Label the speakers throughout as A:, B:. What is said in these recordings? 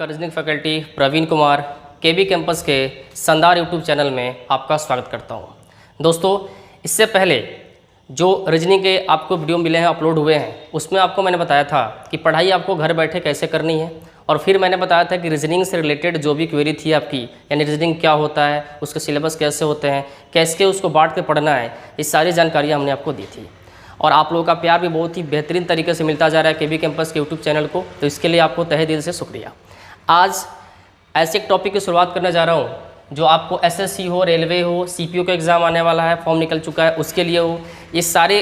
A: आपका reasoning faculty Praveen Kumar केबी campus के शानदार यूट्यूब चैनल में आपका स्वागत करता हूं। दोस्तों, इससे पहले जो रीजनिंग के आपको वीडियो मिले हैं, अपलोड हुए हैं, उसमें आपको मैंने बताया था कि पढ़ाई आपको घर बैठे कैसे करनी है। और फिर मैंने बताया था कि रीजनिंग से रिलेटेड जो भी क्वेरी थी आपकी, यानी रीजनिंग क्या होता है, उसके सिलेबस कैसे होते हैं, कैसे उसको बांट के पढ़ना है, ये सारी जानकारियाँ हमने आपको दी थी। और आप लोगों का प्यार भी बहुत ही बेहतरीन तरीके से मिलता जा रहा है केबी कैंपस के यूट्यूब चैनल को, तो इसके लिए आपको तहे दिल से शुक्रिया। आज ऐसे एक टॉपिक की शुरुआत करने जा रहा हूँ जो आपको एसएससी हो, रेलवे हो, सीपीओ का एग्ज़ाम आने वाला है, फॉर्म निकल चुका है, उसके लिए हो, ये सारे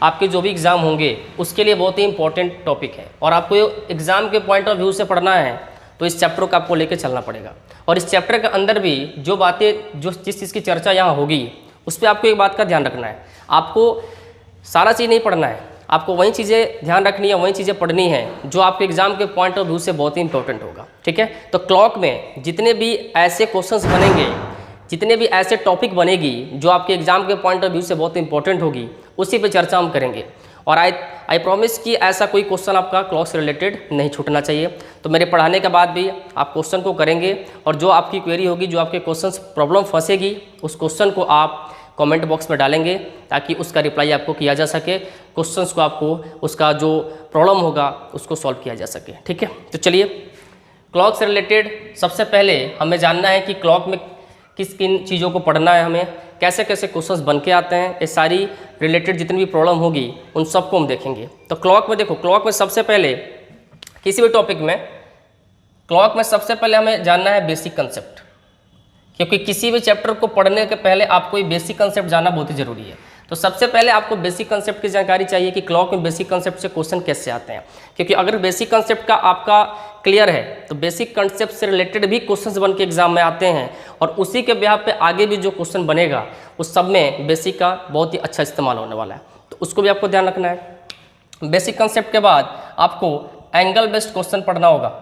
A: आपके जो भी एग्ज़ाम होंगे उसके लिए बहुत ही इंपॉर्टेंट टॉपिक है। और आपको एग्ज़ाम के पॉइंट ऑफ व्यू से पढ़ना है तो इस चैप्टर को आपको लेकर चलना पड़ेगा। और इस चैप्टर के अंदर भी जो बातें, जिस चीज़ की चर्चा यहाँ होगी, उस पर आपको एक बात का ध्यान रखना है। आपको सारा चीज़ नहीं पढ़ना है, आपको वही चीज़ें ध्यान रखनी है, वही चीज़ें पढ़नी है जो आपके एग्जाम के पॉइंट ऑफ व्यू से बहुत ही इंपॉर्टेंट होगा। ठीक है, तो क्लॉक में जितने भी ऐसे क्वेश्चंस बनेंगे, जितने भी ऐसे टॉपिक बनेगी जो आपके एग्जाम के पॉइंट ऑफ व्यू से बहुत इंपॉर्टेंट होगी, उसी पे चर्चा हम करेंगे। और आई प्रॉमिस कि ऐसा कोई क्वेश्चन आपका क्लॉक से रिलेटेड नहीं छूटना चाहिए। तो मेरे पढ़ाने के बाद भी आप क्वेश्चन को करेंगे और जो आपकी क्वेरी होगी, जो आपके क्वेश्चन प्रॉब्लम फंसेगी, उस क्वेश्चन को आप कमेंट बॉक्स में डालेंगे ताकि उसका रिप्लाई आपको किया जा सके, क्वेश्चंस को आपको उसका जो प्रॉब्लम होगा उसको सॉल्व किया जा सके। ठीक है, तो चलिए, क्लॉक से रिलेटेड सबसे पहले हमें जानना है कि क्लॉक में किस किन चीज़ों को पढ़ना है, हमें कैसे कैसे क्वेश्चंस बन के आते हैं, ये सारी रिलेटेड जितनी भी प्रॉब्लम होगी उन सबको हम देखेंगे। तो क्लॉक में देखो, क्लॉक में सबसे पहले किसी भी टॉपिक में, क्लॉक में सबसे पहले हमें जानना है बेसिक कंसेप्ट, क्योंकि किसी भी चैप्टर को पढ़ने के पहले आपको ये बेसिक कंसेप्ट जानना बहुत ही जरूरी है। तो सबसे पहले आपको बेसिक कंसेप्ट की जानकारी चाहिए कि क्लॉक में बेसिक कंसेप्ट से क्वेश्चन कैसे आते हैं। क्योंकि अगर बेसिक कंसेप्ट का आपका क्लियर है तो बेसिक कंसेप्ट से रिलेटेड भी क्वेश्चंस बन के एग्जाम में आते हैं, और उसी के बिहाफ पे आगे भी जो क्वेश्चन बनेगा उस सब में बेसिक का बहुत ही अच्छा इस्तेमाल होने वाला है, तो उसको भी आपको ध्यान रखना है। बेसिक कंसेप्ट के बाद आपको एंगल बेस्ड क्वेश्चन पढ़ना होगा।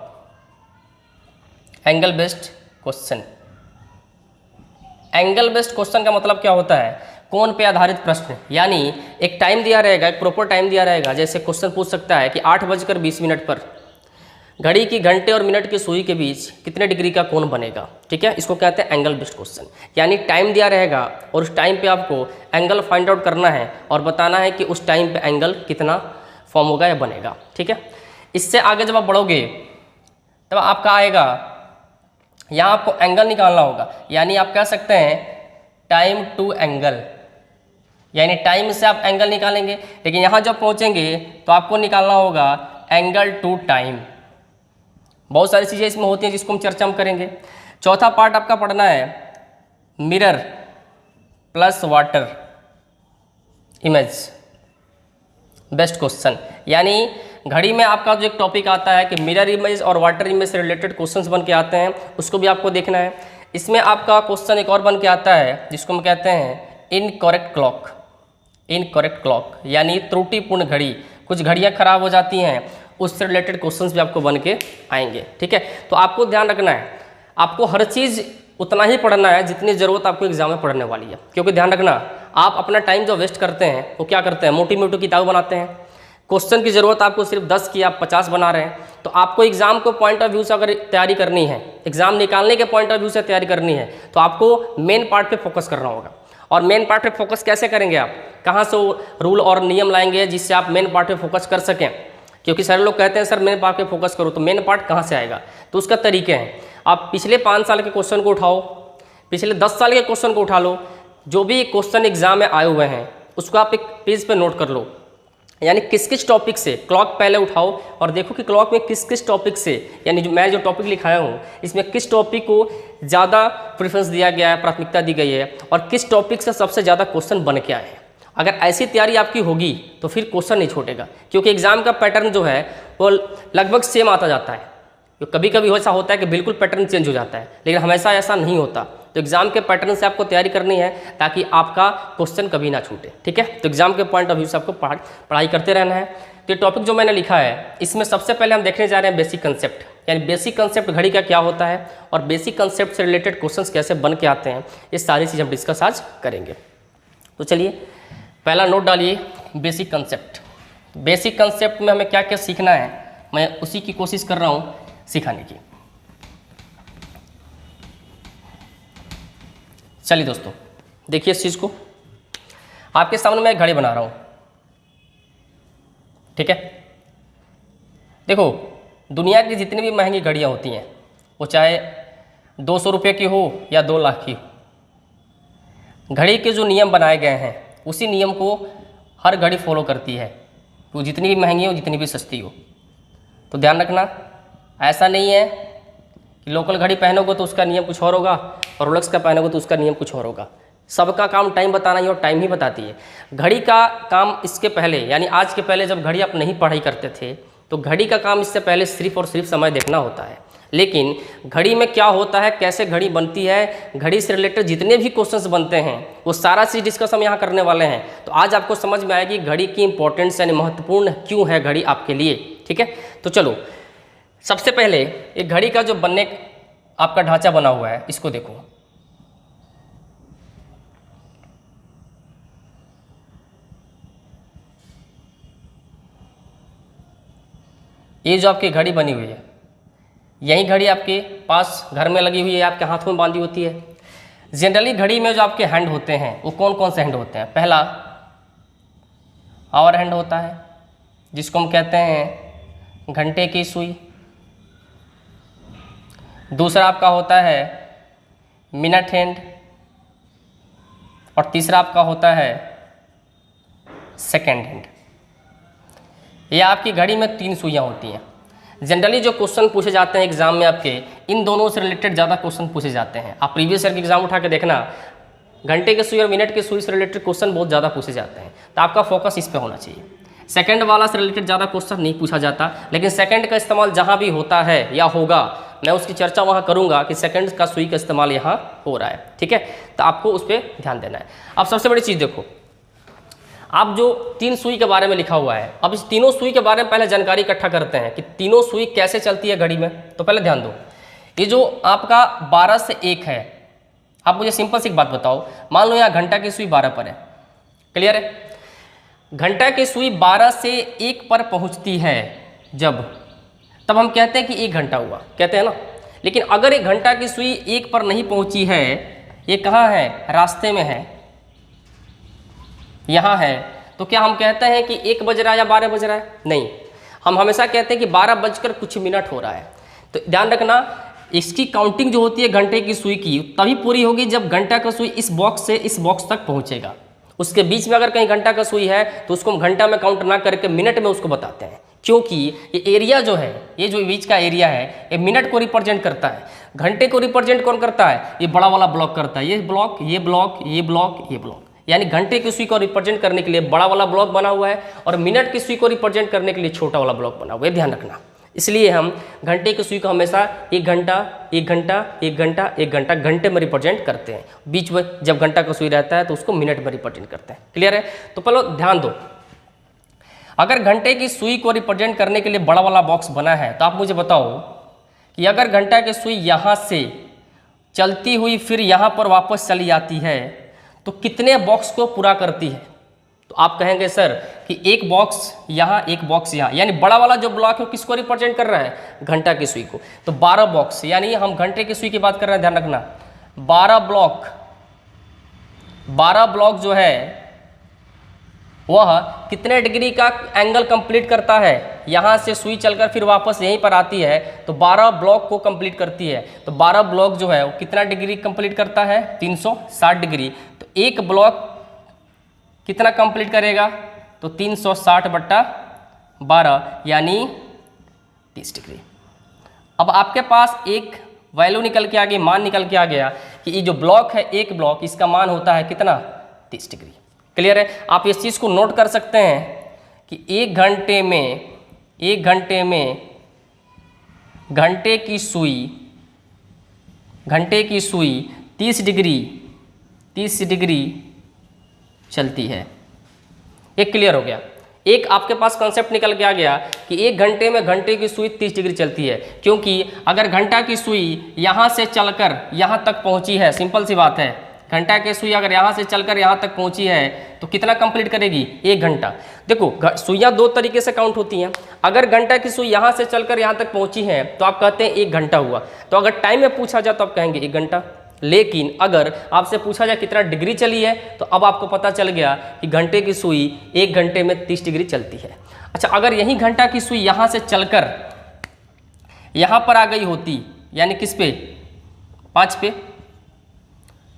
A: Angle based question, angle based question का मतलब क्या होता है? कोण पे आधारित प्रश्न, यानी एक टाइम दिया रहेगा, एक प्रॉपर टाइम दिया रहेगा। जैसे क्वेश्चन पूछ सकता है कि 8:20 पर घड़ी की घंटे और मिनट की सुई के बीच कितने डिग्री का कोण बनेगा। ठीक है, इसको कहते हैं एंगल बेस्ड क्वेश्चन। यानी टाइम दिया रहेगा और उस टाइम पे आपको एंगल फाइंड आउट करना है और बताना है कि उस टाइम पे एंगल कितना फॉर्म होगा या बनेगा। ठीक है, इससे आगे जब आप बढ़ोगे तब आपका आएगा, यहाँ आपको एंगल निकालना होगा। यानी आप कह सकते हैं टाइम टू एंगल, यानी टाइम से आप एंगल निकालेंगे, लेकिन यहाँ जब पहुँचेंगे तो आपको निकालना होगा एंगल टू टाइम। बहुत सारी चीज़ें इसमें होती हैं जिसको हम करेंगे। चौथा पार्ट आपका पढ़ना है mirror plus water image best question. यानी घड़ी में आपका जो एक टॉपिक आता है कि मिरर इमेज और वाटर इमेज से रिलेटेड क्वेश्चंस बन के आते हैं, उसको भी आपको देखना है। इसमें आपका क्वेश्चन एक और बन के आता है जिसको हम कहते हैं इनकरेक्ट क्लॉक। इनकरेक्ट क्लॉक यानी त्रुटिपूर्ण घड़ी, कुछ घड़ियाँ खराब हो जाती हैं, उससे रिलेटेड क्वेश्चंस भी आपको बन के आएंगे। ठीक है, तो आपको ध्यान रखना है, आपको हर चीज़ उतना ही पढ़ना है जितनी ज़रूरत आपको एग्जाम में पढ़ने वाली है। क्योंकि ध्यान रखना, आप अपना टाइम जो वेस्ट करते हैं वो क्या करते हैं, मोटी मोटी किताब बनाते हैं। क्वेश्चन की ज़रूरत आपको सिर्फ 10 की, आप 50 बना रहे हैं। तो आपको एग्जाम को पॉइंट ऑफ व्यू से अगर तैयारी करनी है, एग्जाम निकालने के पॉइंट ऑफ व्यू से तैयारी करनी है, तो आपको मेन पार्ट पे फोकस करना होगा। और मेन पार्ट पे फोकस कैसे करेंगे आप, कहाँ से रूल और नियम लाएंगे जिससे आप मेन पार्ट पे फोकस कर सकें। क्योंकि सारे लोग कहते हैं सर मेन पार्ट पे फोकस करो, तो मेन पार्ट कहाँ से आएगा? तो उसका तरीके हैं, आप पिछले 5 साल के क्वेश्चन को उठाओ, पिछले 10 साल के क्वेश्चन को उठा लो, जो भी क्वेश्चन एग्जाम में आए हुए हैं उसको आप एक पेज पे नोट कर लो। यानी किस किस टॉपिक से क्लॉक पहले उठाओ और देखो कि क्लॉक में किस किस टॉपिक से, यानी मैं जो टॉपिक लिखाया हूँ इसमें किस टॉपिक को ज़्यादा प्रेफरेंस दिया गया है, प्राथमिकता दी गई है, और किस टॉपिक से सबसे ज़्यादा क्वेश्चन बन के आए हैं। अगर ऐसी तैयारी आपकी होगी तो फिर क्वेश्चन नहीं छूटेगा, क्योंकि एग्जाम का पैटर्न जो है वो लगभग सेम आता जाता है। कभी कभी ऐसा होता है कि बिल्कुल पैटर्न चेंज हो जाता है, लेकिन हमेशा ऐसा नहीं होता। तो एग्जाम के पैटर्न से आपको तैयारी करनी है ताकि आपका क्वेश्चन कभी ना छूटे। ठीक है, तो एग्जाम के पॉइंट ऑफ व्यू से आपको पढ़ाई करते रहना है। तो ये टॉपिक जो मैंने लिखा है इसमें सबसे पहले हम देखने जा रहे हैं बेसिक कंसेप्ट, यानी बेसिक कंसेप्ट घड़ी का क्या होता है और बेसिक कंसेप्ट से रिलेटेड क्वेश्चंस कैसे बन के आते हैं, ये सारी चीज़ हम डिस्कस आज करेंगे। तो चलिए, पहला नोट डालिए, बेसिक कंसेप्ट। बेसिक कंसेप्ट में हमें क्या क्या सीखना है, मैं उसी की कोशिश कर रहा हूँ सिखाने की। चलिए दोस्तों, देखिए इस चीज़ को, आपके सामने मैं एक घड़ी बना रहा हूँ, ठीक है। देखो, दुनिया की जितनी भी महंगी घड़ियाँ होती हैं, वो चाहे 200 रुपये की हो या 2 लाख की हो, घड़ी के जो नियम बनाए गए हैं उसी नियम को हर घड़ी फॉलो करती है, वो जितनी भी महंगी हो, जितनी भी सस्ती हो। तो ध्यान रखना, ऐसा नहीं है कि लोकल घड़ी पहनोगे तो उसका नियम कुछ और होगा और रोलेक्स का पहनोगे तो उसका नियम कुछ और होगा। सबका काम टाइम बताना ही, और टाइम ही बताती है। घड़ी का काम इसके पहले, यानी आज के पहले जब घड़ी आप नहीं पढ़ाई करते थे तो घड़ी का काम इससे पहले सिर्फ और सिर्फ समय देखना होता है। लेकिन घड़ी में क्या होता है, कैसे घड़ी बनती है, घड़ी से रिलेटेड जितने भी क्वेश्चंस बनते हैं वो सारा चीज़ डिस्कस हम यहाँ करने वाले हैं। तो आज आपको समझ में आएगी घड़ी की इंपॉर्टेंस, यानी महत्वपूर्ण क्यों है घड़ी आपके लिए, ठीक है। तो चलो, सबसे पहले एक घड़ी का जो बनने आपका ढांचा बना हुआ है इसको देखो। ये जो आपकी घड़ी बनी हुई है, यही घड़ी आपके पास घर में लगी हुई है, आपके हाथों में बांधी होती है। जनरली घड़ी में जो आपके हैंड होते हैं वो कौन कौन से हैंड होते हैं? पहला आवर हैंड होता है, जिसको हम कहते हैं घंटे की सुई। दूसरा आपका होता है मिनट हैंड, और तीसरा आपका होता है सेकेंड हैंड। ये आपकी घड़ी में 3 सुइयाँ होती हैं। जनरली जो क्वेश्चन पूछे जाते हैं एग्जाम में आपके, इन दोनों से रिलेटेड ज़्यादा क्वेश्चन पूछे जाते हैं। आप प्रीवियस ईयर के एग्जाम उठा के देखना, घंटे के सुई और मिनट के सुई से रिलेटेड क्वेश्चन बहुत ज़्यादा पूछे जाते हैं। तो आपका फोकस इस पे होना चाहिए। सेकंड वाला से रिलेटेड ज़्यादा क्वेश्चन नहीं पूछा जाता, लेकिन सेकंड का इस्तेमाल जहाँ भी होता है या होगा, मैं उसकी चर्चा वहाँ करूँगा कि सेकंड का सुई का इस्तेमाल यहाँ हो रहा है, ठीक है। तो आपको उस पर ध्यान देना है। अब सबसे बड़ी चीज़ देखो, आप जो 3 सुई के बारे में लिखा हुआ है, अब इस तीनों सुई के बारे में पहले जानकारी इकट्ठा करते हैं कि तीनों सुई कैसे चलती है घड़ी में। तो पहले ध्यान दो, ये जो आपका 12 से 1 है, आप मुझे सिंपल सी एक बात बताओ, मान लो यहाँ घंटा की सुई 12 पर है, क्लियर है। घंटा की सुई 12 से 1 पर पहुँचती है जब, तब हम कहते हैं कि 1 घंटा हुआ, कहते हैं ना। लेकिन अगर एक घंटा की सुई 1 पर नहीं पहुँची है, ये कहाँ है, रास्ते में है, यहाँ है, तो क्या हम कहते हैं कि 1 बज रहा है या 12 बज रहा है? नहीं, हम हमेशा कहते हैं कि 12 बजकर कुछ मिनट हो रहा है। तो ध्यान रखना, इसकी काउंटिंग जो होती है घंटे की सुई की तभी पूरी होगी जब घंटा का सुई इस बॉक्स से इस बॉक्स तक पहुँचेगा। उसके बीच में अगर कहीं घंटा का सुई है तो उसको हम घंटा में काउंट ना करके मिनट में उसको बताते हैं, क्योंकि ये एरिया जो है, ये जो बीच का एरिया है, ये मिनट को रिप्रेजेंट करता है। घंटे को रिप्रेजेंट कौन करता है? ये बड़ा वाला ब्लॉक करता है, ये ब्लॉक, ये ब्लॉक, ये ब्लॉक, ये ब्लॉक। यानी घंटे की सुई को रिप्रेजेंट करने के लिए बड़ा वाला ब्लॉक बना हुआ है और मिनट की सुई को रिप्रेजेंट करने के लिए छोटा वाला ब्लॉक बना हुआ है, ध्यान रखना। इसलिए हम घंटे की सुई को हमेशा 1 घंटा, 1 घंटा, 1 घंटा, 1 घंटा घंटे में रिप्रेजेंट करते हैं। बीच में जब घंटा का सुई रहता है तो उसको मिनट में रिप्रेजेंट करते हैं, क्लियर है। तो पहले ध्यान दो, अगर घंटे की सुई को रिप्रेजेंट करने के लिए बड़ा वाला बॉक्स बना है तो आप मुझे बताओ कि अगर घंटा की सुई यहाँ से चलती हुई फिर यहाँ पर वापस चली जाती है तो कितने बॉक्स को पूरा करती है? तो आप कहेंगे सर कि 1 बॉक्स यहाँ, 1 बॉक्स यहाँ, यानी बड़ा वाला जो ब्लॉक है किसको रिप्रेजेंट कर रहा है? घंटा की सुई को। तो 12 बॉक्स, यानी हम घंटे की सुई की बात कर रहे हैं, ध्यान रखना। 12 ब्लॉक जो है वह कितने डिग्री का एंगल कंप्लीट करता है? यहाँ से सुई चलकर फिर वापस यहीं पर आती है तो 12 ब्लॉक को कंप्लीट करती है। तो 12 ब्लॉक जो है वो कितना डिग्री कंप्लीट करता है? 360 डिग्री। तो 1 ब्लॉक कितना कंप्लीट करेगा? तो 360/12 यानी 30 डिग्री। अब आपके पास एक वैल्यू निकल के आ गई, मान निकल के आ गया कि ये जो ब्लॉक है, एक ब्लॉक, इसका मान होता है कितना? 30 डिग्री। क्लियर है। आप इस चीज़ को नोट कर सकते हैं कि 1 घंटे में घंटे की सुई 30 डिग्री चलती है। एक क्लियर हो गया। एक आपके पास कॉन्सेप्ट निकल के आ गया कि 1 घंटे में घंटे की सुई 30 डिग्री चलती है, क्योंकि अगर घंटा की सुई यहाँ से चलकर यहाँ तक पहुँची है, सिंपल सी बात है, घंटा की सुई अगर यहाँ से चलकर यहाँ तक पहुँची है तो कितना कंप्लीट करेगी? 1 घंटा। देखो सुइयाँ 2 तरीके से काउंट होती हैं। अगर घंटा की सुई यहाँ से चलकर यहाँ तक पहुँची है तो आप कहते हैं 1 घंटा हुआ। तो अगर टाइम में पूछा जाए तो आप कहेंगे 1 घंटा। लेकिन अगर आपसे पूछा जाए कितना डिग्री चली है, तो अब आपको पता चल गया कि घंटे की सुई 1 घंटे में 30 डिग्री चलती है। अच्छा, अगर यही घंटा की सुई यहाँ से चलकर यहाँ पर आ गई होती, यानी किस पे, 5 पे,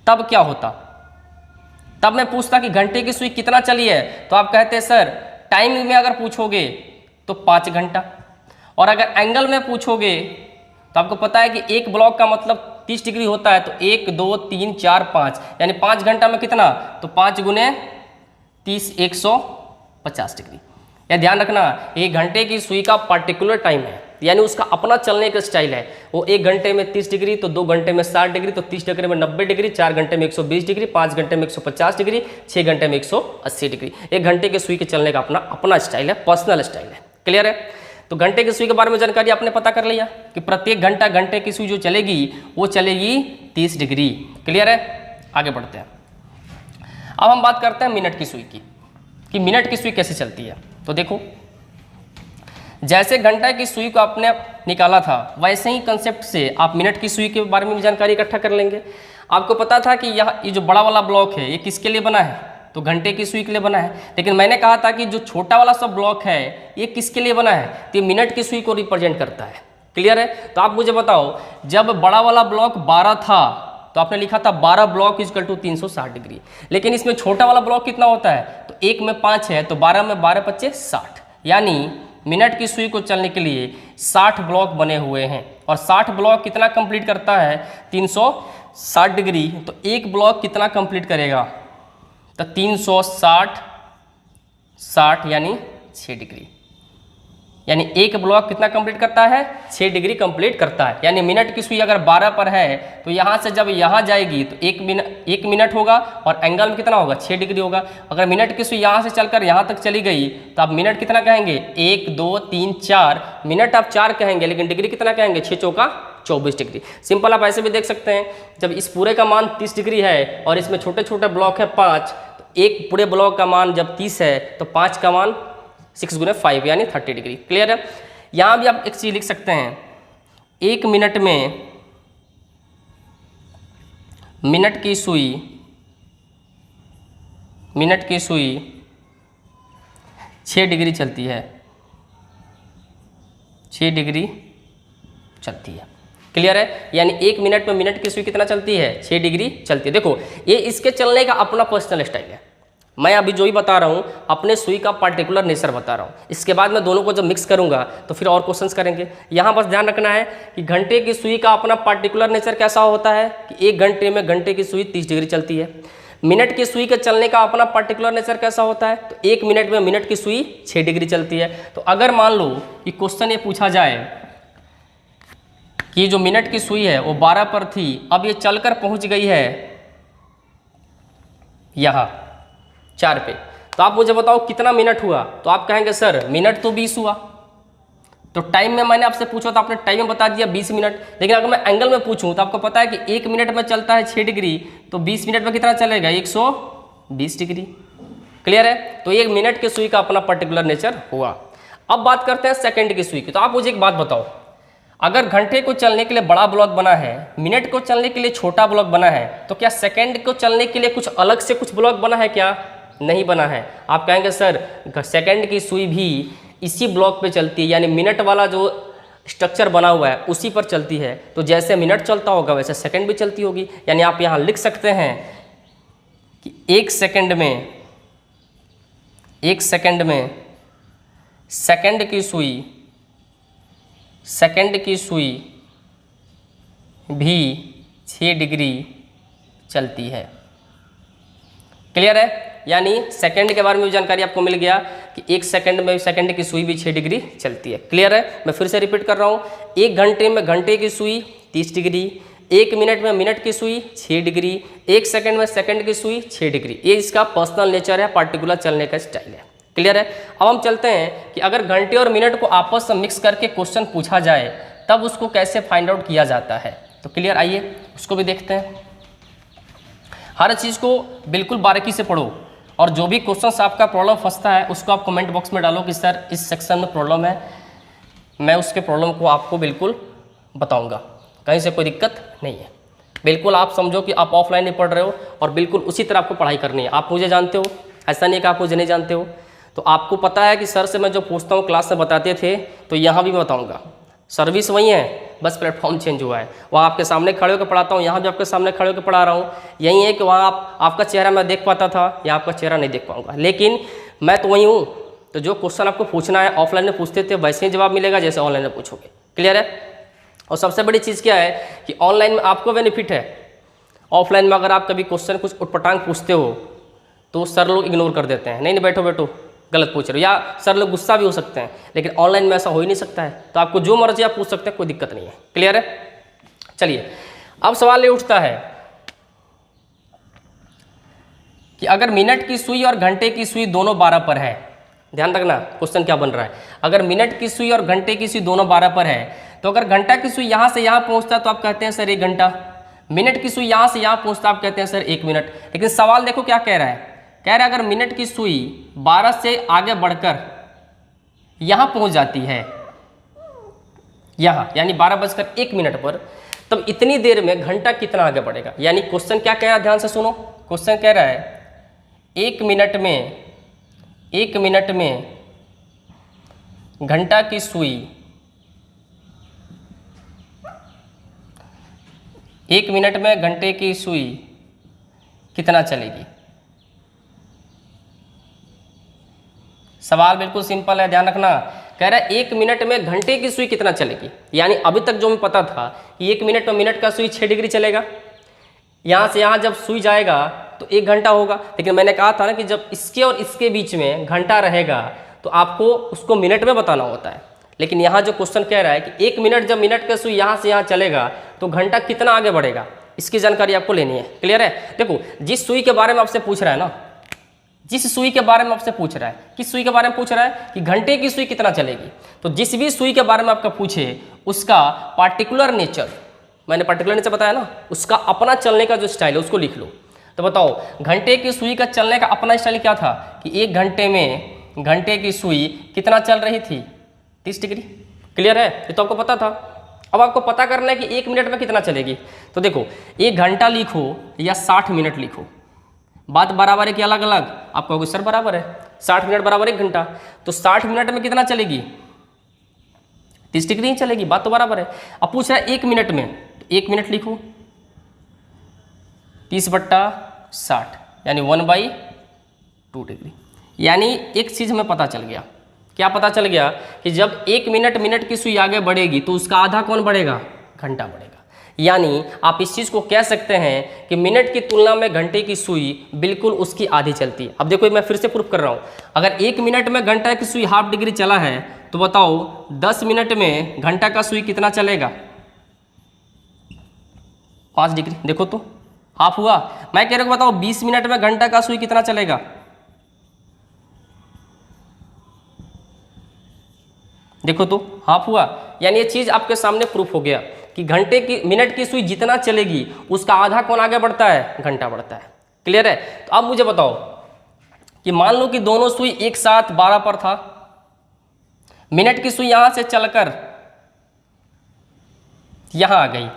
A: तब क्या होता? तब मैं पूछता कि घंटे की सुई कितना चली है, तो आप कहते सर टाइम में अगर पूछोगे तो 5 घंटा, और अगर एंगल में पूछोगे तो आपको पता है कि एक ब्लॉक का मतलब 30 डिग्री होता है, तो 1 2 3 4 5, यानी 5 घंटा में कितना, तो 5 गुने 30 150 डिग्री। यह ध्यान रखना, एक घंटे की सुई का पार्टिकुलर टाइम है, यानी उसका अपना चलने का स्टाइल है। वो 1 घंटे में 30 डिग्री, तो 2 घंटे में 60 डिग्री, तो 30 घंटे में 90 डिग्री, 4 घंटे में 120 डिग्री, 5 घंटे में 150 डिग्री, 6 घंटे में 180 डिग्री। एक घंटे की सुई के चलने का अपना स्टाइल है, पर्सनल स्टाइल है। क्लियर है? तो घंटे की सुई के बारे में जानकारी आपने पता कर लिया कि प्रत्येक घंटा घंटे की सुई जो चलेगी वो चलेगी 30 डिग्री। क्लियर है? आगे बढ़ते हैं। अब हम बात करते हैं मिनट की सुई की, कि मिनट की सुई कैसे चलती है। तो देखो, जैसे घंटा की सुई को आपने निकाला था, वैसे ही कंसेप्ट से आप मिनट की सुई के बारे में भी जानकारी इकट्ठा कर लेंगे। आपको पता था कि ये जो बड़ा वाला ब्लॉक है ये किसके लिए बना है, तो घंटे की सुई के लिए बना है। लेकिन मैंने कहा था कि जो छोटा वाला सब ब्लॉक है ये किसके लिए बना है, तो ये मिनट की सुई को रिप्रेजेंट करता है। क्लियर है? तो आप मुझे बताओ, जब बड़ा वाला ब्लॉक 12 था तो आपने लिखा था 12 ब्लॉक इक्वल टू 360 डिग्री, लेकिन इसमें छोटा वाला ब्लॉक कितना होता है, तो 1 में 5 है, तो 12 में 12 25 60, यानी मिनट की सुई को चलने के लिए 60 ब्लॉक बने हुए हैं। और 60 ब्लॉक कितना कंप्लीट करता है, 360 डिग्री। तो एक ब्लॉक कितना कंप्लीट करेगा, तो 360 60 यानी 6 डिग्री, यानी एक ब्लॉक कितना कंप्लीट करता है, 6 डिग्री कंप्लीट करता है। यानी मिनट की सुई अगर 12 पर है तो यहाँ से जब यहाँ जाएगी तो 1 मिनट होगा, और एंगल में कितना होगा, 6 डिग्री होगा। अगर मिनट की सुई यहाँ से चलकर यहाँ तक चली गई तो आप मिनट कितना कहेंगे, 1 2 3 4 मिनट आप 4 कहेंगे, लेकिन डिग्री कितना कहेंगे, 6 चौका 24 डिग्री। सिंपल आप ऐसे भी देख सकते हैं, जब इस पूरे का मान 30 डिग्री है और इसमें छोटे छोटे ब्लॉक है 5, तो एक पूरे ब्लॉक का मान जब 30 है तो 5 का मान 6 गुने 5 यानी 30 डिग्री। क्लियर है? यहाँ भी आप एक चीज़ लिख सकते हैं, 1 मिनट में मिनट की सुई 6 डिग्री चलती है, 6 डिग्री चलती है। क्लियर है? यानी 1 मिनट में मिनट की सुई कितना चलती है, 6 डिग्री चलती है। देखो, ये इसके चलने का अपना पर्सनल स्टाइल है। मैं अभी जो ही बता रहा हूँ अपने सुई का पार्टिकुलर नेचर बता रहा हूँ। इसके बाद मैं दोनों को जब मिक्स करूँगा तो फिर और क्वेश्चंस करेंगे। यहाँ बस ध्यान रखना है कि घंटे की सुई का अपना पार्टिकुलर नेचर कैसा होता है कि 1 घंटे में घंटे की सुई 30 डिग्री चलती है। मिनट की सुई के चलने का अपना पार्टिकुलर नेचर कैसा होता है, तो 1 मिनट में मिनट की सुई 6 डिग्री चलती है। तो अगर मान लो कि क्वेश्चन ये पूछा जाए कि जो मिनट की सुई है वो 12 पर थी, अब ये चलकर पहुँच गई है यहाँ 4 पे, तो आप मुझे बताओ कितना मिनट हुआ, तो आप कहेंगे सर मिनट तो 20 हुआ। तो टाइम में मैंने आपसे पूछा तो आपने टाइम में बता दिया 20 मिनट, लेकिन अगर मैं एंगल में पूछूं तो आपको पता है कि 1 मिनट में चलता है 6 डिग्री, तो 20 मिनट में कितना चलेगा, 120 डिग्री। क्लियर है? तो 1 मिनट की सुई का अपना पर्टिकुलर नेचर हुआ। अब बात करते हैं सेकंड की सुई की। तो आप मुझे एक बात बताओ, अगर घंटे को चलने के लिए बड़ा ब्लॉक बना है, मिनट को चलने के लिए छोटा ब्लॉक बना है, तो क्या सेकंड को चलने के लिए कुछ अलग से कुछ ब्लॉक बना है क्या? नहीं बना है। आप कहेंगे सर सेकंड की सुई भी इसी ब्लॉक पे चलती है, यानी मिनट वाला जो स्ट्रक्चर बना हुआ है उसी पर चलती है। तो जैसे मिनट चलता होगा वैसे सेकंड भी चलती होगी। यानी आप यहाँ लिख सकते हैं कि 1 सेकंड में सेकंड की सुई भी 6 डिग्री चलती है। क्लियर है? यानी सेकंड के बारे में भी जानकारी आपको मिल गया कि 1 सेकंड में सेकंड की सुई भी 6 डिग्री चलती है। क्लियर है? मैं फिर से रिपीट कर रहा हूँ, 1 घंटे में घंटे की सुई 30 डिग्री, 1 मिनट में मिनट की सुई 6 डिग्री, 1 सेकंड में सेकंड की सुई 6 डिग्री। ये इसका पर्सनल नेचर है, पार्टिकुलर चलने का स्टाइल है। क्लियर है? अब हम चलते हैं कि अगर घंटे और मिनट को आपस में मिक्स करके क्वेश्चन पूछा जाए तब उसको कैसे फाइंड आउट किया जाता है। तो क्लियर, आइए उसको भी देखते हैं। हर चीज़ को बिल्कुल बारीकी से पढ़ो, और जो भी क्वेश्चंस आपका प्रॉब्लम फंसता है उसको आप कमेंट बॉक्स में डालो कि सर इस सेक्शन में प्रॉब्लम है, मैं उसके प्रॉब्लम को आपको बिल्कुल बताऊंगा, कहीं से कोई दिक्कत नहीं है। बिल्कुल आप समझो कि आप ऑफलाइन नहीं पढ़ रहे हो और बिल्कुल उसी तरह आपको पढ़ाई करनी है। आप मुझे जानते हो, ऐसा नहीं कि आप मुझे नहीं जानते हो। तो आपको पता है कि सर से मैं जो पूछता हूँ क्लास में बताते थे, तो यहाँ भी मैं बताऊँगा। सर्विस वही है, बस प्लेटफॉर्म चेंज हुआ है। वहाँ आपके सामने खड़े होकर पढ़ाता हूँ, यहाँ भी आपके सामने खड़े होकर पढ़ा रहा हूँ। यही है कि वहाँ आपका चेहरा मैं देख पाता था, या आपका चेहरा नहीं देख पाऊँगा, लेकिन मैं तो वही हूँ। तो जो क्वेश्चन आपको पूछना है ऑफलाइन में पूछते थे, वैसे ही जवाब मिलेगा जैसे ऑनलाइन में पूछोगे। क्लियर है? और सबसे बड़ी चीज़ क्या है कि ऑनलाइन में आपको बेनिफिट है। ऑफलाइन में अगर आप कभी क्वेश्चन कुछ उटपटांग पूछते हो तो सर लोग इग्नोर कर देते हैं, नहीं बैठो बैठो गलत पूछ रहे हो, या सर लोग गुस्सा भी हो सकते हैं। लेकिन ऑनलाइन में ऐसा हो ही नहीं सकता है, तो आपको जो मर्जी आप पूछ सकते हैं, कोई दिक्कत नहीं है। क्लियर है? चलिए, अब सवाल ये उठता है कि अगर मिनट की सुई और घंटे की सुई दोनों 12 पर है, ध्यान रखना क्वेश्चन क्या बन रहा है। अगर मिनट की सुई और घंटे की सुई दोनों 12 पर है, तो अगर घंटा की सुई यहाँ से यहाँ पहुँचता है तो आप कहते हैं सर 1 घंटा, मिनट की सुई यहाँ से यहाँ पहुँचता आप कहते हैं सर 1 मिनट। लेकिन सवाल देखो क्या कह रहा है, कह रहा है अगर मिनट की सुई 12 से आगे बढ़कर यहाँ पहुँच जाती है, यहाँ यानी 12:01 पर, तब इतनी देर में घंटा कितना आगे बढ़ेगा। यानी क्वेश्चन क्या कह रहा है, ध्यान से सुनो। क्वेश्चन कह रहा है 1 मिनट में घंटा की सुई 1 मिनट में घंटे की सुई कितना चलेगी। सवाल बिल्कुल सिंपल है, ध्यान रखना। कह रहा है 1 मिनट में घंटे की सुई कितना चलेगी। यानी अभी तक जो हमें पता था कि 1 मिनट में मिनट का सुई 6 डिग्री चलेगा, यहाँ से यहाँ जब सुई जाएगा तो 1 घंटा होगा। लेकिन मैंने कहा था ना कि जब इसके और इसके बीच में घंटा रहेगा तो आपको उसको मिनट में बताना होता है। लेकिन यहाँ जो क्वेश्चन कह रहा है कि 1 मिनट जब मिनट का सुई यहाँ से यहाँ चलेगा तो घंटा कितना आगे बढ़ेगा, इसकी जानकारी आपको लेनी है। क्लियर है? देखो, जिस सुई के बारे में आपसे पूछ रहा है ना, जिस सुई के बारे में आपसे पूछ रहा है, किस सुई के बारे में पूछ रहा है कि घंटे की सुई कितना चलेगी, तो जिस भी सुई के बारे में आपका पूछे उसका पार्टिकुलर नेचर, मैंने पार्टिकुलर नेचर बताया ना, उसका अपना चलने का जो स्टाइल है उसको लिख लो। तो बताओ घंटे की सुई का चलने का अपना स्टाइल क्या था कि 1 घंटे में घंटे की सुई कितना चल रही थी, 30 डिग्री। क्लियर है? ये तो आपको पता था। अब आपको पता करना है कि 1 मिनट में कितना चलेगी। तो देखो, 1 घंटा लिखो या 60 मिनट लिखो, बात बराबर है कि अलग अलग। आप कहोगे सर बराबर है, 60 मिनट बराबर 1 घंटा, तो 60 मिनट में कितना चलेगी, 30 डिग्री ही चलेगी, बात तो बराबर है। अब पूछ रहा है 1 मिनट में, तो 1 मिनट लिखो 30/60 यानी 1/2 डिग्री। यानी एक चीज़ हमें पता चल गया, क्या पता चल गया कि जब 1 मिनट की सुई आगे बढ़ेगी तो उसका आधा कौन बढ़ेगा, घंटा बढ़ेगा। यानी आप इस चीज़ को कह सकते हैं कि मिनट की तुलना में घंटे की सुई बिल्कुल उसकी आधी चलती है। अब देखो, मैं फिर से प्रूफ कर रहा हूँ। अगर 1 मिनट में घंटा की सुई ½ डिग्री चला है तो बताओ 10 मिनट में घंटा का सुई कितना चलेगा, 5 डिग्री। देखो तो हाफ हुआ। मैं कह रहा हूँ बताओ 20 मिनट में घंटा का सुई कितना चलेगा, देखो तो हाफ हुआ। यानी ये चीज़ आपके सामने प्रूफ हो गया कि घंटे की मिनट की सुई जितना चलेगी उसका आधा कौन आगे बढ़ता है, घंटा बढ़ता है। क्लियर है? तो अब मुझे बताओ कि मान लो कि दोनों सुई एक साथ 12 पर था, मिनट की सुई यहां से चलकर यहां आ गई,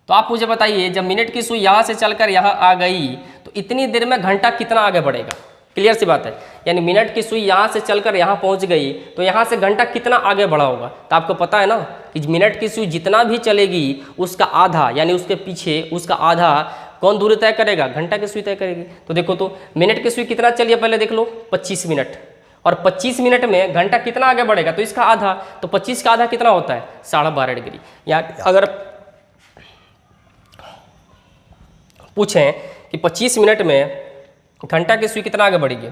A: तो आप मुझे बताइए जब मिनट की सुई यहां से चलकर यहां आ गई तो इतनी देर में घंटा कितना आगे बढ़ेगा। क्लियर सी बात है? यानी मिनट की सुई यहाँ से चलकर यहाँ पहुँच गई तो यहाँ से घंटा कितना आगे बढ़ा होगा। तो आपको पता है ना कि मिनट की सुई जितना भी चलेगी उसका आधा, यानी उसके पीछे उसका आधा कौन दूरी तय करेगा, घंटा की सुई तय करेगी। तो देखो तो मिनट की सुई कितना चलिए पहले देख लो, 25 मिनट, और 25 मिनट में घंटा कितना आगे बढ़ेगा, तो इसका आधा, तो 25 का आधा कितना होता है, 12.5 डिग्री। या अगर पूछें कि 25 मिनट में घंटा की सुई कितना आगे बढ़ेगी,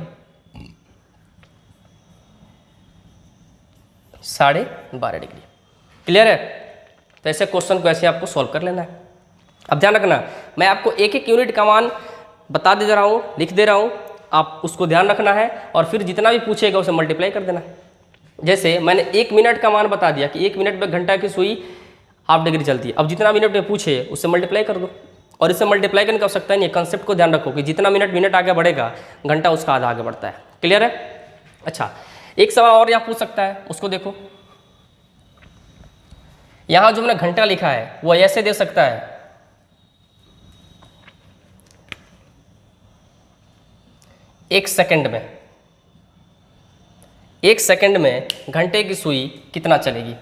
A: 12.5 डिग्री। क्लियर है? तो ऐसे क्वेश्चन को ऐसे आपको सॉल्व कर लेना है। अब ध्यान रखना, मैं आपको एक एक यूनिट का मान बता दे रहा हूँ, लिख दे रहा हूँ, आप उसको ध्यान रखना है और फिर जितना भी पूछेगा उसे मल्टीप्लाई कर देना। जैसे मैंने 1 मिनट का मान बता दिया कि 1 मिनट में घंटा की सुई ½ डिग्री चलती है। अब जितना मिनट में पूछे उससे मल्टीप्लाई कर दो, और इससे मल्टीप्लाई करने की आवश्यकता नहीं है। कंसेप्ट को ध्यान रखो कि जितना मिनट आगे बढ़ेगा घंटा उसका आधा आगे बढ़ता है। क्लियर है? अच्छा, एक सवाल और यहाँ पूछ सकता है, उसको देखो। यहाँ जो मैंने घंटा लिखा है वो ऐसे दे सकता है 1 सेकंड में, 1 सेकंड में घंटे की सुई कितना चलेगी?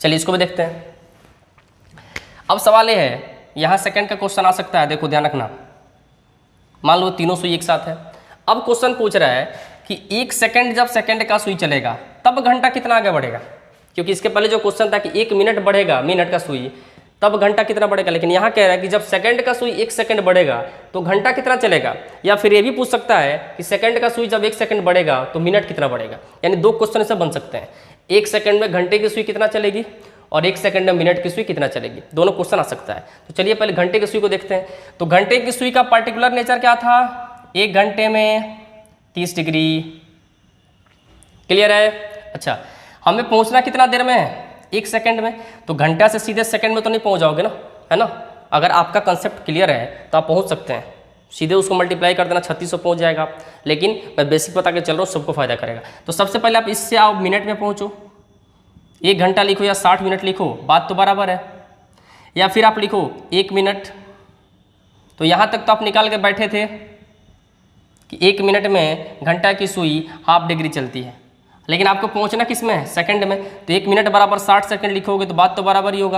A: चलिए इसको भी देखते हैं। अब सवाल ये है, यहाँ सेकंड का क्वेश्चन आ सकता है, देखो ध्यान रखना। मान लो तीनों सुई एक साथ है। अब क्वेश्चन पूछ रहा है कि 1 सेकंड जब सेकंड का सुई चलेगा तब घंटा कितना आगे बढ़ेगा, क्योंकि इसके पहले जो क्वेश्चन था कि 1 मिनट बढ़ेगा मिनट का सुई तब घंटा कितना बढ़ेगा, लेकिन यहाँ कह रहा है कि जब सेकंड का सुई 1 सेकंड बढ़ेगा तो घंटा कितना चलेगा। या फिर ये भी पूछ सकता है कि सेकंड का सुई जब 1 सेकंड बढ़ेगा तो मिनट कितना बढ़ेगा। यानी 2 क्वेश्चन से बन सकते हैं, 1 सेकंड में घंटे की सुई कितना चलेगी और 1 सेकंड में मिनट की सुई कितना चलेगी, दोनों क्वेश्चन आ सकता है। तो चलिए पहले घंटे की सुई को देखते हैं। तो घंटे की सुई का पार्टिकुलर नेचर क्या था, 1 घंटे में 30 डिग्री। क्लियर है? अच्छा, हमें पहुंचना कितना देर में है, 1 सेकंड में। तो घंटा से सीधे सेकंड में तो नहीं पहुंच जाओगे ना, है ना। अगर आपका कंसेप्ट क्लियर है तो आप पहुंच सकते हैं, सीधे उसको मल्टीप्लाई कर देना, 3600 पहुंच जाएगा। लेकिन मैं बेसिक बता के चल रहा हूँ, सबको फायदा करेगा। तो सबसे पहले आप इससे आओ मिनट में पहुँचो, 1 घंटा लिखो या 60 मिनट लिखो, बात तो बराबर है। या फिर आप लिखो 1 मिनट। तो यहाँ तक तो आप निकाल के बैठे थे कि 1 मिनट में घंटा की सुई ½ डिग्री चलती है, लेकिन आपको पहुँचना किस में है, सेकंड में। तो 1 मिनट बराबर 60 सेकंड लिखोगे तो बात तो बराबर ही होगा।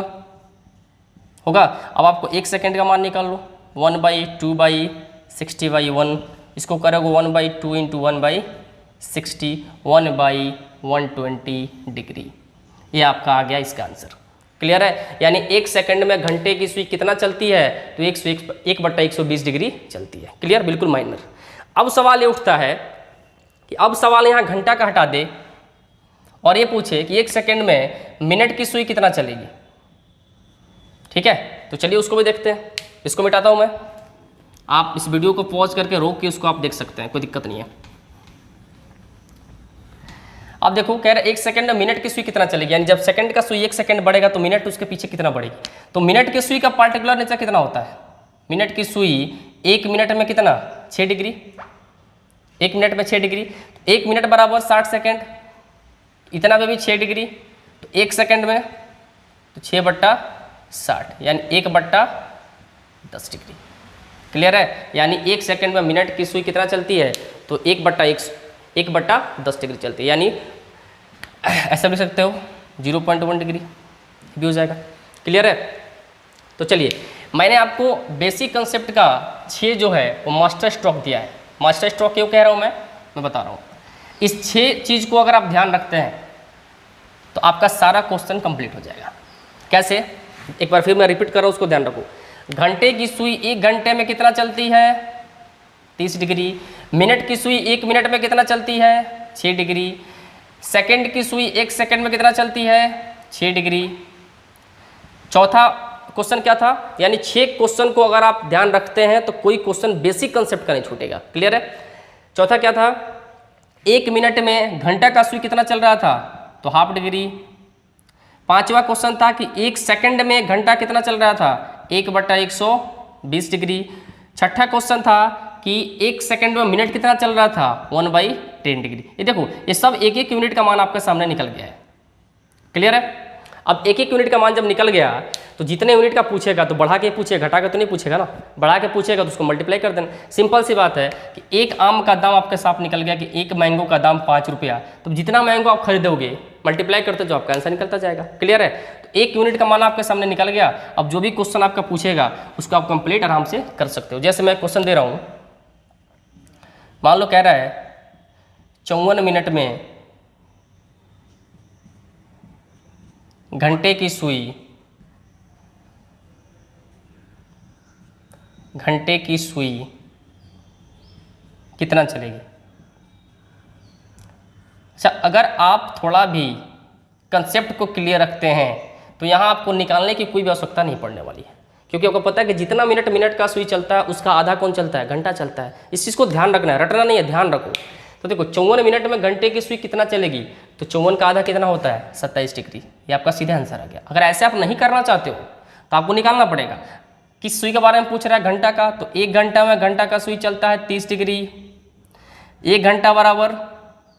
A: अब आपको 1 सेकंड का मान निकाल लो, 1/2/60/1, इसको करोगे 1/2 × 1/60, 1/120 डिग्री। ये आपका आ गया इसका आंसर। क्लियर है? यानी 1 सेकंड में घंटे की सुई कितना चलती है, तो 1/120 डिग्री चलती है। क्लियर? बिल्कुल माइनर। अब सवाल ये उठता है कि अब सवाल यहाँ घंटा का हटा दे और ये पूछे कि 1 सेकंड में मिनट की सुई कितना चलेगी। ठीक है, तो चलिए उसको भी देखते हैं। इसको मिटाता हूँ मैं, आप इस वीडियो को पॉज करके रोक के उसको आप देख सकते हैं, कोई दिक्कत नहीं है। अब देखो कह रहे 1 सेकंड में मिनट की सुई कितना चलेगी, यानी जब सेकंड का सुई 1 सेकंड बढ़ेगा तो मिनट उसके पीछे कितना बढ़ेगी। तो मिनट की सुई का पार्टिकुलर नेचर कितना होता है, मिनट की सुई 1 मिनट में कितना, 6 डिग्री। 1 मिनट में 6 डिग्री, 1 मिनट बराबर 60 सेकंड, इतना में भी 6 डिग्री। तो 1 सेकंड में तो 6/60 यानी 1/10 डिग्री। क्लियर है? यानी 1 सेकंड में मिनट की सुई कितना चलती है, तो 1/10 डिग्री चलती है। यानी ऐसा भी सकते हो 0.1 डिग्री भी हो जाएगा। क्लियर है? तो चलिए मैंने आपको बेसिक कंसेप्ट का 6 जो है वो मास्टर स्ट्रोक दिया है। मास्टर स्ट्रोक क्यों कह रहा हूँ मैं बता रहा हूँ। इस 6 चीज़ को अगर आप ध्यान रखते हैं तो आपका सारा क्वेश्चन कंप्लीट हो जाएगा। कैसे? एक बार फिर मैं रिपीट कर रहा हूँ, उसको ध्यान रखो। घंटे की सुई 1 घंटे में कितना चलती है, 30 डिग्री। मिनट की सुई 1 मिनट में कितना चलती है, 6 डिग्री। सेकंड की सुई 1 सेकंड में कितना चलती है, 6 डिग्री। चौथा क्वेश्चन क्या था, यानी 6 क्वेश्चन को अगर आप ध्यान रखते हैं तो कोई क्वेश्चन बेसिक कंसेप्ट का नहीं छूटेगा। क्लियर है? चौथा क्या था, 1 मिनट में घंटा का सुई कितना चल रहा था, तो ½ डिग्री। पांचवा क्वेश्चन था कि 1 सेकंड में घंटा कितना चल रहा था, 1/120 डिग्री। छठा क्वेश्चन था कि 1 सेकंड में मिनट कितना चल रहा था, 1/10 डिग्री। ये देखो ये सब एक एक यूनिट का मान आपके सामने निकल गया है। क्लियर है? अब एक एक यूनिट का मान जब निकल गया तो जितने यूनिट का पूछेगा तो बढ़ा के पूछेगा, घटा के तो नहीं पूछेगा ना। बढ़ा के पूछेगा तो उसको मल्टीप्लाई कर देना। सिंपल सी बात है कि एक आम का दाम आपके साथ निकल गया कि एक मैंगो का दाम 5 रुपया, तो जितना मैंगो आप खरीदोगे मल्टीप्लाई करते जो आपका आंसर निकलता जाएगा। क्लियर है? तो 1 यूनिट का मान आपके सामने निकल गया। अब जो भी क्वेश्चन आपका पूछेगा उसको आप कंप्लीट आराम से कर सकते हो। जैसे मैं क्वेश्चन दे रहा हूँ, मान लो कह रहा है 54 मिनट में घंटे की सुई कितना चलेगी। अच्छा, अगर आप थोड़ा भी कंसेप्ट को क्लियर रखते हैं तो यहाँ आपको निकालने की कोई भी आवश्यकता नहीं पड़ने वाली है, क्योंकि आपको पता है कि जितना मिनट का सुई चलता है उसका आधा कौन चलता है, घंटा चलता है। इस चीज़ को ध्यान रखना है, रटना नहीं है, ध्यान रखो। तो देखो 54 मिनट में घंटे की सुई कितना चलेगी, तो 54 का आधा कितना होता है, 27 डिग्री। ये आपका सीधा आंसर आ गया। अगर ऐसे आप नहीं करना चाहते हो तो आपको निकालना पड़ेगा। किस सुई के बारे में पूछ रहा है, घंटा का। तो 1 घंटा में घंटा का सुई चलता है 30 डिग्री। 1 घंटा बराबर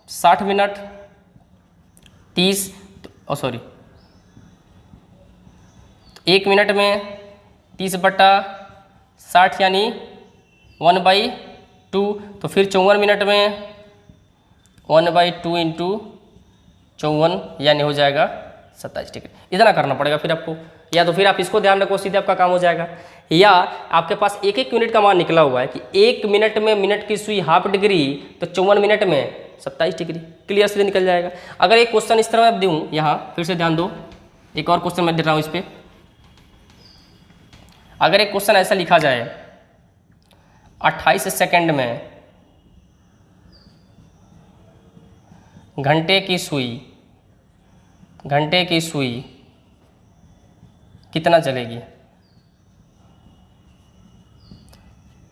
A: 60 मिनट, 30 1 मिनट में 30/60 यानी 1/2, तो फिर 54 मिनट में 1/2 इंटू 54 यानी हो जाएगा 27 डिग्री। इतना करना पड़ेगा फिर आपको, या तो फिर आप इसको ध्यान रखो, सीधे आपका काम हो जाएगा। या आपके पास एक एक यूनिट का मान निकला हुआ है कि 1 मिनट में मिनट की सुई हाफ डिग्री, तो 54 मिनट में 27 डिग्री, क्लियर सीधे निकल जाएगा। अगर एक क्वेश्चन इस तरह मैं दूँ, यहाँ फिर से ध्यान दो, एक और क्वेश्चन मैं दे रहा हूँ इस पर। अगर एक क्वेश्चन ऐसा लिखा जाए 28 सेकंड में घंटे की सुई कितना चलेगी।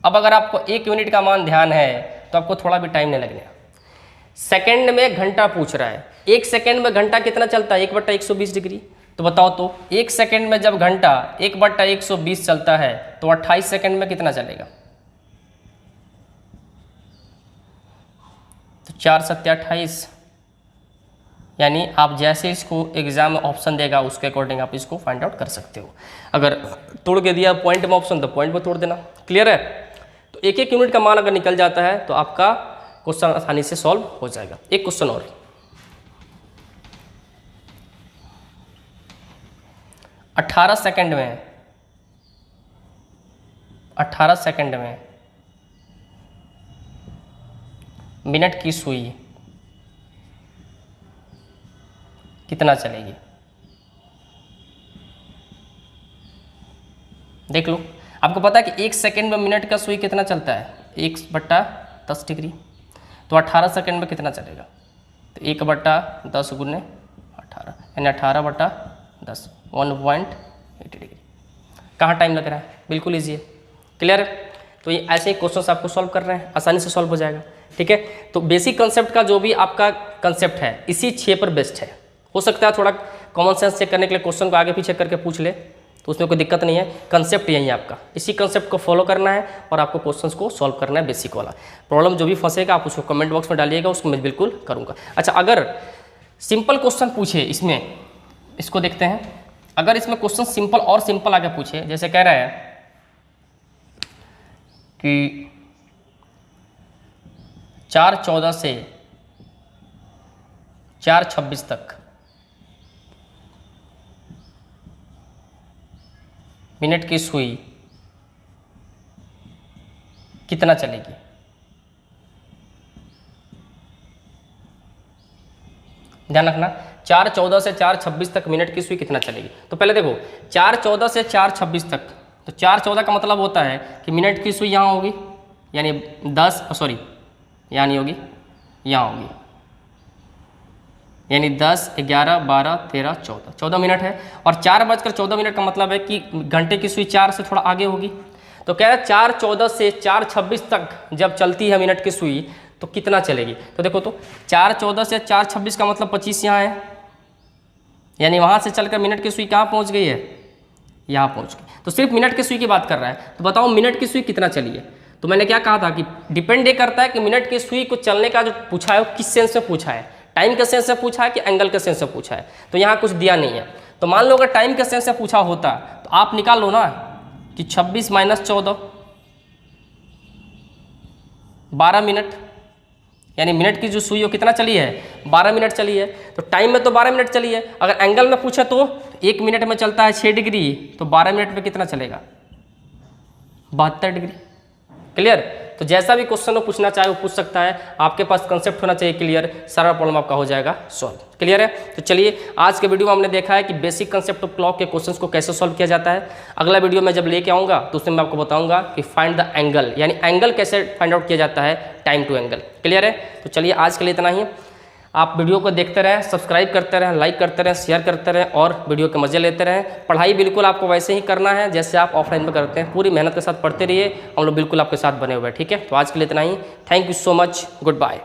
A: अब अगर आपको एक यूनिट का मान ध्यान है तो आपको थोड़ा भी टाइम नहीं लगेगा। सेकंड में घंटा पूछ रहा है, 1 सेकंड में घंटा कितना चलता है, 1/120 डिग्री। तो बताओ तो 1 सेकंड में जब घंटा 1/120 चलता है तो 28 सेकंड में कितना चलेगा। तो 4 7 28, यानी आप जैसे इसको एग्जाम में ऑप्शन देगा उसके अकॉर्डिंग आप इसको फाइंड आउट कर सकते हो। अगर तोड़ के दिया पॉइंट में ऑप्शन तो पॉइंट में तोड़ देना, क्लियर है। तो एक एक यूनिट का मान अगर निकल जाता है तो आपका क्वेश्चन आसानी से सॉल्व हो जाएगा। एक क्वेश्चन और, 18 सेकंड में मिनट की सुई कितना चलेगी। देख लो, आपको पता है कि 1 सेकंड में मिनट का सुई कितना चलता है, 1/10 डिग्री। तो 18 सेकंड में कितना चलेगा, तो 1/10 गुने 18 यानी 18/10, 1.80 डिग्री। कहाँ टाइम लग रहा है, बिल्कुल ईजी है, क्लियर है। तो ये ऐसे ही क्वेश्चन आपको सॉल्व कर रहे हैं, आसानी से सॉल्व हो जाएगा, ठीक है। तो बेसिक कंसेप्ट का जो भी आपका कंसेप्ट है इसी 6 पर बेस्ड है। हो सकता है थोड़ा कॉमन सेंस चेक करने के लिए क्वेश्चन को आगे पीछे करके पूछ ले, तो उसमें कोई दिक्कत नहीं है। कंसेप्ट यही है आपका, इसी कंसेप्ट को फॉलो करना है और आपको क्वेश्चंस को सॉल्व करना है, बेसिक वाला। प्रॉब्लम जो भी फंसेगा आप उसको कमेंट बॉक्स में डालिएगा, उसको मैं बिल्कुल करूँगा। अच्छा, अगर सिंपल क्वेश्चन पूछे इसमें, इसको देखते हैं। अगर इसमें क्वेश्चन सिंपल और सिंपल आगे पूछे, जैसे कह रहा है कि 4:14 से 4:26 तक मिनट की सुई कितना चलेगी। ध्यान रखना, 4:14 से 4:26 तक मिनट की सुई कितना चलेगी। तो पहले देखो 4:14 से 4:26 तक, तो 4:14 का मतलब होता है कि मिनट की सुई यहाँ होगी, यानी 10 सॉरी यहाँ नहीं होगी, यहाँ होगी, यानी 10 11 12 13 14 मिनट है। और 4:14 का मतलब है कि घंटे की सुई 4 से थोड़ा आगे होगी। तो कह रहा है 4:14 से 4:26 तक जब चलती है मिनट की सुई तो कितना चलेगी। तो देखो, तो 4:14 से 4:26 का मतलब 25 यहाँ है, यानी वहाँ से चलकर मिनट की सुई कहाँ पहुँच गई है, यहाँ पहुँच गई। तो सिर्फ मिनट की सुई की बात कर रहा है। तो बताओ मिनट की सुई कितना चली है। तो मैंने क्या कहा था कि डिपेंड ये करता है कि मिनट की सुई को चलने का जो पूछा है वो किस सेंस में पूछा है, टाइम के सेंस से पूछा है कि एंगल के सेंस से पूछा है। तो यहाँ कुछ दिया नहीं है। तो मान लो अगर टाइम के सेंस से पूछा होता तो आप निकाल लो ना कि 26 - 14 12 मिनट, यानी मिनट की जो सुई हो कितना चली है, 12 मिनट चली है। तो टाइम में तो 12 मिनट चली है। अगर एंगल में पूछे तो 1 मिनट में चलता है 6 डिग्री, तो 12 मिनट में कितना चलेगा, 72 डिग्री, क्लियर। तो जैसा भी क्वेश्चन वो पूछना चाहे वो पूछ सकता है, आपके पास कंसेप्ट होना चाहिए क्लियर, सारा प्रॉब्लम आपका हो जाएगा सॉल्व, क्लियर है। तो चलिए आज के वीडियो में हमने देखा है कि बेसिक कंसेप्ट ऑफ क्लॉक के क्वेश्चंस को कैसे सॉल्व किया जाता है। अगला वीडियो में जब लेके आऊँगा तो उसमें मैं आपको बताऊँगा कि फाइंड द एंगल, यानी एंगल कैसे फाइंड आउट किया जाता है, टाइम टू एंगल, क्लियर है। तो चलिए आज के लिए इतना ही। आप वीडियो को देखते रहें, सब्सक्राइब करते रहें, लाइक करते रहें, शेयर करते रहें और वीडियो के मजे लेते रहें। पढ़ाई बिल्कुल आपको वैसे ही करना है जैसे आप ऑफलाइन में करते हैं, पूरी मेहनत के साथ पढ़ते रहिए, हम लोग बिल्कुल आपके साथ बने हुए हैं, ठीक है। तो आज के लिए इतना ही, thank you so much, good bye.